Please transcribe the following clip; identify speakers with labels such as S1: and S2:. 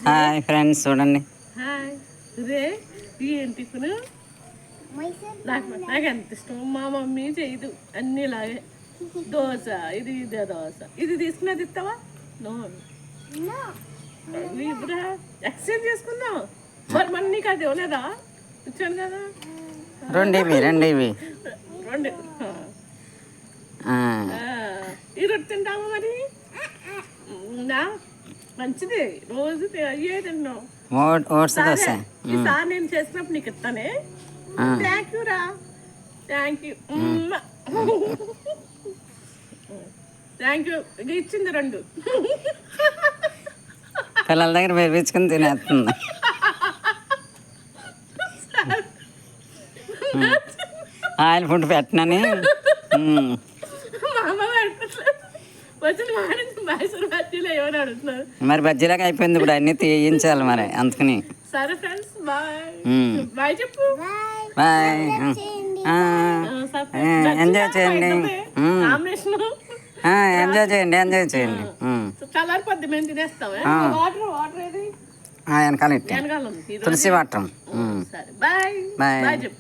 S1: Hi friends చూడండి.
S2: Hi రే ఏంటి tiffin నాకు ఎంత ఇష్టం. మా మమ్మీ చేయదు అన్నీ ఇలాగే. దోశ ఇది ఇదే దోశ ఇది తీసుకునేది ఇస్తావా? నో ఇప్పుడు ఎక్స్చేంజ్ చేసుకుందాం. మరి మన నీకు అది ఇవ్వలేదా? ఇచ్చాను కదా
S1: రెండు ఇవి
S2: రెండు.
S1: ఆ.
S2: ఈ రొట్టె తింటాము మరి. మంచిది రోజు అయ్యే తిన్నాం.
S1: ఓట్స్ దోశ.
S2: ఈసారి నేను చేసినప్పుడు నీకు ఇస్తానే. థ్యాంక్ యూ రా. Thank you thank you. ఇది ఇచ్చింది రెండు.
S1: పిల్లల దగ్గర వేపించుకుని తినేస్తుంది. ఆయిల్ ఫుడ్ పెట్టనని మరి బజ్జీలాగా అయిపోయింది ఇప్పుడు, అన్ని తీయించాలి మరి అందుకని.
S2: సరే ఫ్రెండ్స్ బాయ్. బాయ్ చెప్పు.
S1: బాయ్. ఎంజాయ్ చేయండి, ఎంజాయ్ చేయండి, ఎంజాయ్ చేయండి.
S2: చల్లారిపోద్ది మేము తినేస్తాం. వాటర్ వాటర్ ఏది
S1: వెనకాల
S2: వెనకాల ఉంది.
S1: తులసి వాటర్.
S2: సరే బాయ్.
S1: బాయ్.
S2: బాయ్ చెప్పు.